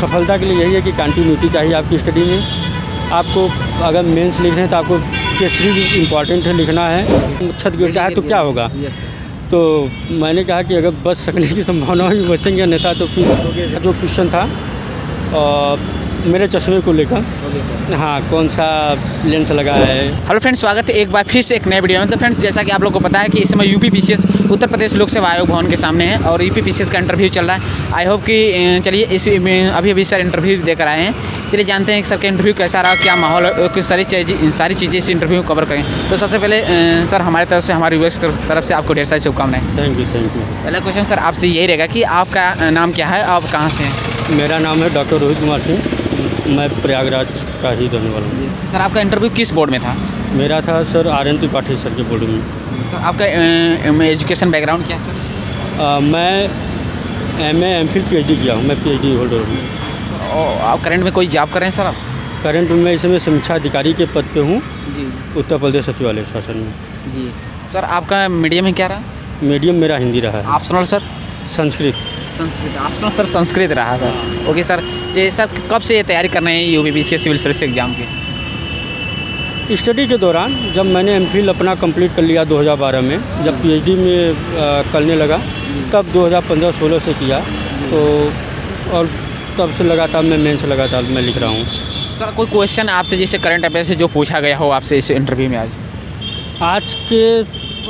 सफलता के लिए यही है कि कंटिन्यूटी चाहिए आपकी स्टडी में। आपको अगर मेंस लिख रहे हैं तो आपको टेस्ट सीरीज इम्पॉर्टेंट है, लिखना है। छत गिरता है तो क्या होगा, तो मैंने कहा कि अगर बच सकने की संभावना भी बचेंगे, अन्यथा तो फिर जो क्वेश्चन था मेरे चश्मे को लेकर, हाँ, कौन सा लेंस लगा है। हेलो फ्रेंड्स, स्वागत है एक बार फिर से एक नए वीडियो में। तो फ्रेंड्स, जैसा कि आप लोग को पता है कि इस समय यूपी पीसीएस उत्तर प्रदेश लोक सेवा आयोग भवन के सामने है और यूपी पीसीएस का इंटरव्यू चल रहा है। आई होप कि चलिए इस अभी सर इंटरव्यू देकर आए हैं, चलिए जानते हैं कि सर का इंटरव्यू कैसा रहा, क्या माहौल, किस सारी चीज़ें इस इंटरव्यू कवर करें। तो सबसे पहले सर हमारे तरफ से, हमारे व्यूअर्स तरफ से आपको ढेर सारी शुभकामनाएं। Thank you. पहला क्वेश्चन सर आपसे यही रहेगा कि आपका नाम क्या है, आप कहाँ से हैं? मेरा नाम है डॉक्टर रोहित कुमार सिंह, मैं प्रयागराज का ही रहने वाला हूँ। सर आपका इंटरव्यू किस बोर्ड में था? मेरा था सर RN त्रिपाठी सर के बोर्ड में। सर आपका एजुकेशन बैकग्राउंड क्या है सर? मैं MA MPhil PhD किया हूँ, मैं PhD होल्डर हूँ। आप करंट में कोई जॉब कर रहे हैं सर आप? करंट में इस समय समीक्षा अधिकारी के पद पे हूँ जी, उत्तर प्रदेश सचिवालय शासन में। जी सर, आपका मीडियम में क्या रहा? मीडियम मेरा हिंदी रहा है। Optional sir? Sanskrit. Optional sir Sanskrit रहा सर। ओके सर, जी सर, कब से ये तैयारी कर रहे हैं UP PCS civil service exam की? स्टडी के दौरान जब मैंने MPhil अपना कंप्लीट कर लिया 2012 में, जब PhD में करने लगा तब 2015-16 से किया, तो और तब से लगातार मैं मेंस लगातार मैं लिख रहा हूँ। सर कोई क्वेश्चन आपसे जैसे करंट अफेयर से जो पूछा गया हो आपसे इस इंटरव्यू में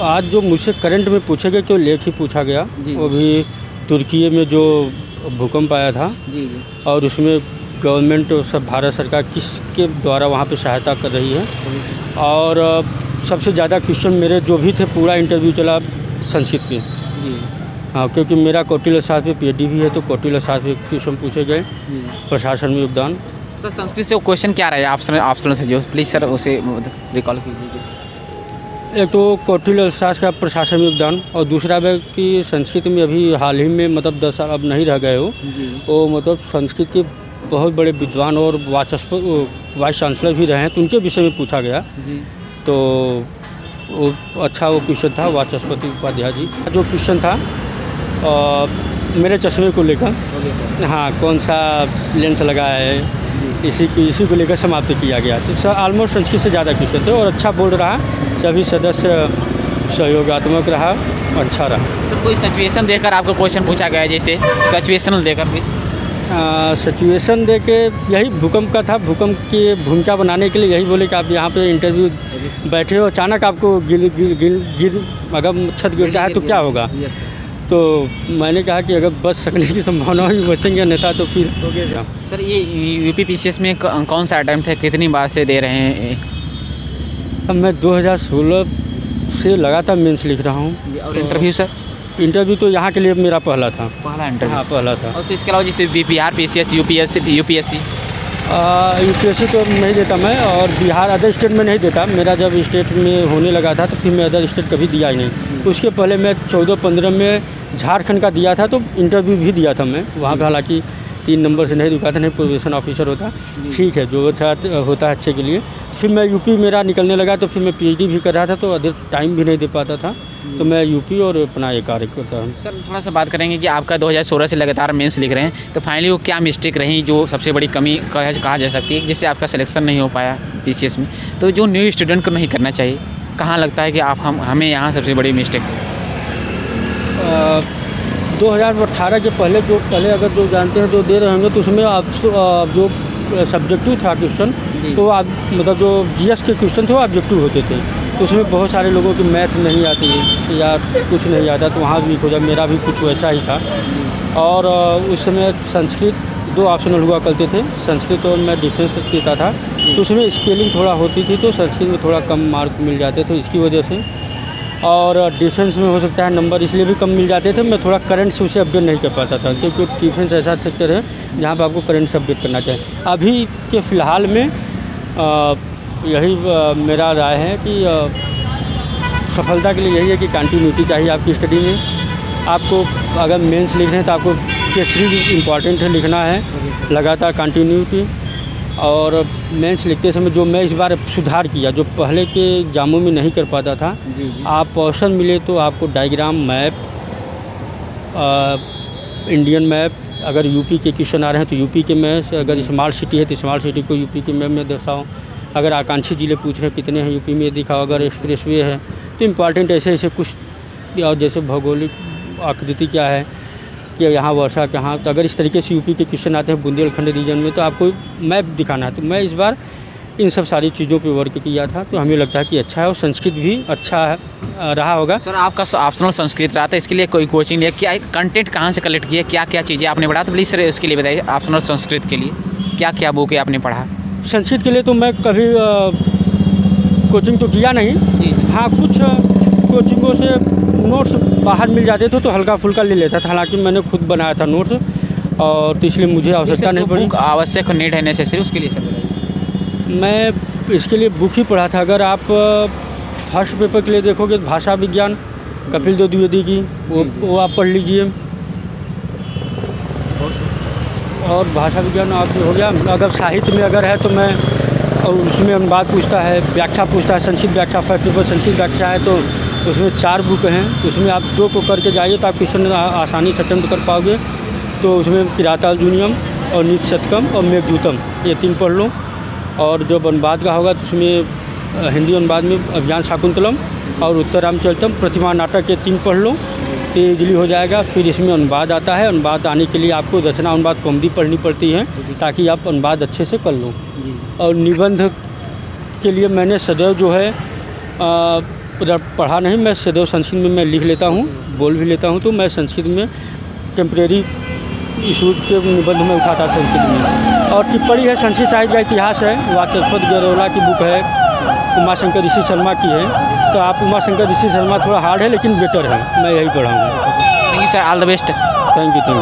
आज जो मुझसे करंट में पूछे गए तो लेख ही पूछा गया, वो भी तुर्की में जो भूकंप आया था जी, और उसमें गवर्नमेंट सब भारत सरकार किसके द्वारा वहाँ पे सहायता कर रही है। और सबसे ज़्यादा क्वेश्चन मेरे जो भी थे, पूरा इंटरव्यू चला संस्कृत पे जी। हाँ, क्योंकि मेरा कौटिल्य शास्त्र पे PhD भी है, तो कौटिल्य शास्त्र पे क्वेश्चन पूछे गए। प्रशासन में योगदान। सर संस्कृत से वो क्वेश्चन क्या रहा है ऑप्शनल से, जो प्लीज़ सर उसे रिकॉल कीजिए। एक तो कौटिल्य शास्त्र का प्रशासन में योगदान, और दूसरा है कि संस्कृत में अभी हाल ही में मतलब 10 साल अब नहीं रह गए हो, वो मतलब संस्कृत के बहुत बड़े विद्वान और वाइस चांसलर भी रहे हैं, तो उनके विषय में पूछा गया जी। तो वो अच्छा वो क्वेश्चन था, वाचस्पति उपाध्याय जी का जो क्वेश्चन था मेरे चश्मे को लेकर, हाँ, कौन सा लेंस लगा है, इसी को लेकर समाप्त किया गया। तो सर ऑलमोस्ट संस्कृत से ज़्यादा क्वेश्चन थे और अच्छा बोल रहा, सभी सदस्य सहयोगात्मक रहा, अच्छा रहा। सर कोई सिचुएशन देकर आपको क्वेश्चन पूछा गया, जैसे सिचुएशनल देकर प्लीज़? सिचुएशन दे के यही भूकंप का था, भूकंप की भूमिका बनाने के लिए यही बोले कि आप यहाँ पे इंटरव्यू बैठे हो, अचानक आपको गिर अगर छत गिरता है तो क्या होगा, तो मैंने कहा कि अगर बच सकने की संभावना भी बचेंगे, अन्यथा तो फिर। सर ये यूपी पीसीएस में कौन सा अटैम्प्ट है, कितनी बार से दे रहे हैं? मैं 2016 से लगातार मेंस लिख रहा हूँ। और इंटरव्यू सर? इंटरव्यू तो यहाँ के लिए मेरा पहला था। पहला इंटरव्यू? हाँ, पहला था। और इसके अलावा जैसे बिहार PCS, UPSC तो नहीं देता मैं, और बिहार अदर स्टेट में नहीं देता। मेरा जब स्टेट में होने लगा था तो फिर मैं अदर स्टेट कभी दिया ही नहीं। उसके पहले मैं 14-15 में झारखंड का दिया था, तो इंटरव्यू भी दिया था मैं वहाँ पर, हालांकि 3 नंबर से नहीं रुका था, नहीं प्रोबेशन ऑफिसर होता, ठीक है, जो होता है अच्छे के लिए। फिर मैं यूपी मेरा निकलने लगा, तो फिर मैं PhD भी कर रहा था, तो अधिक टाइम भी नहीं दे पाता था, तो मैं यूपी और अपना ये कार्य करता हूँ। सर थोड़ा सा बात करेंगे कि आपका 2016 से लगातार मेंस लिख रहे हैं, तो फाइनली वो क्या मिस्टेक रही जो सबसे बड़ी कमी कहा जा सकती है जिससे आपका सिलेक्शन नहीं हो पाया PCS में, तो जो न्यू स्टूडेंट को नहीं करना चाहिए, कहाँ लगता है कि हमें यहाँ सबसे बड़ी मिस्टेक? 2018 के पहले अगर जो जानते हैं तो दे रहे होंगे, तो उसमें आप जो सब्जेक्टिव था क्वेश्चन, तो आप मतलब जो GS के क्वेश्चन थे वो ऑब्जेक्टिव होते थे, तो उसमें बहुत सारे लोगों की मैथ नहीं आती या कुछ नहीं आता, तो वहाँ भी हो जाए, मेरा भी कुछ वैसा ही था। और उस समय संस्कृत 2 ऑप्शनल हुआ करते थे, संस्कृत और मैं डिफेंस देता था, तो उसमें स्पेलिंग थोड़ा होती थी, तो संस्कृत में थोड़ा कम मार्क मिल जाते थे इसकी वजह से, और डिफेंस में हो सकता है नंबर इसलिए भी कम मिल जाते थे, मैं थोड़ा करंट से उसे अपडेट नहीं कर पाता था, क्योंकि डिफेंस ऐसा सेक्टर है जहाँ पर आपको करंट से अपडेट करना चाहिए। अभी के फ़िलहाल में यही मेरा राय है कि सफलता के लिए यही है कि कंटिन्यूटी चाहिए आपकी स्टडी में। आपको अगर मेंस लिख रहे हैं तो आपको टेस्ट सीरीज इम्पॉर्टेंट है, लिखना है लगातार कंटिन्यूटी। और मेंस लिखते समय जो मैं इस बार सुधार किया, जो पहले के एग्जामों में नहीं कर पाता था, आप ऑप्शन मिले तो आपको डायग्राम, मैप, इंडियन मैप अगर यूपी के क्वेश्चन आ रहे हैं तो यूपी के में, अगर स्मार्ट सिटी है तो स्मार्ट सिटी को यूपी के में दर्शाओ। अगर आकांक्षी जिले पूछ रहे हैं कितने हैं यूपी में दिखाओ। अगर एक्सप्रेसवे है तो इम्पॉर्टेंट ऐसे ऐसे कुछ, और जैसे भौगोलिक आकृति क्या है कि यहाँ वर्षा कहाँ, तो अगर इस तरीके से यूपी के क्वेश्चन आते हैं बुंदेलखंड रीजन में तो आपको मैप दिखाना है। तो मैं इस बार इन सब सारी चीज़ों पे वर्क किया था, तो हमें लगता है कि अच्छा है और संस्कृत भी अच्छा है रहा होगा। सर आपका ऑप्शनल संस्कृत रहा था, इसके लिए कोई कोचिंग लिया क्या, कंटेंट कहाँ से कलेक्ट किया, क्या क्या चीज़ें आपने पढ़ा, तो प्लीज़ सर इसके लिए बताइए। ऑप्शनल संस्कृत के लिए क्या क्या बुक आपने पढ़ा? संस्कृत के लिए तो मैं कभी कोचिंग तो किया नहीं जी। हाँ, कुछ कोचिंगों से नोट्स बाहर मिल जाते थे तो हल्का फुल्का ले लेता था। हालांकि मैंने खुद बनाया था नोट्स, और तो इसलिए मुझे आवश्यकता नहीं पड़ी। आवश्यक नीड है नेसेसरी, उसके लिए सर मैं इसके लिए बुक ही पढ़ा था। अगर आप फर्स्ट पेपर के लिए देखोगे तो भाषा विज्ञान कपिल देव द्विवेदी की, वो आप पढ़ लीजिए। और भाषा विज्ञान आप हो गया। अगर साहित्य में अगर है तो मैं, और उसमें अनुवाद पूछता है, व्याख्या पूछता है, संस्कृत व्याख्या, फर्स्ट पेपर संस्कृत व्याख्या है तो उसमें 4 बुक हैं। उसमें आप 2 को करके जाइए तो आप क्वेश्चन आसानी से अटेम्प्ट कर पाओगे। तो उसमें किरातार्जुनीयम और नीति शतकम और मेघदूतम, ये 3 पढ़ लो। और जब अनुवाद का होगा तो उसमें हिंदी अनुवाद में अभिज्ञान शाकुंतलम और उत्तर रामचरितम, प्रतिमा नाटक, ये 3 पढ़ लो तो इजली हो जाएगा। फिर इसमें अनुवाद आता है। अनुवाद आने के लिए आपको रचना अनुवाद कौमुदी पढ़नी पड़ती है ताकि आप अनुवाद अच्छे से कर लो। और निबंध के लिए मैंने सदैव जो है पढ़ा नहीं, मैं सदैव संस्कृत में मैं लिख लेता हूँ, बोल भी लेता हूँ। तो मैं संस्कृत में टेम्परेरी इशूज़ के निबंध में उठाता संस्कृत में। और टिप्पणी है, संस्कृत साहित्य का इतिहास है, वाचस्पति गैरोला की बुक है, उमाशंकर ऋषि शर्मा की है। तो आप उमाशंकर ऋषि शर्मा थोड़ा हार्ड है लेकिन बेटर है, मैं यही पढ़ा हूँ। Thank you sir, all the best. Thank you.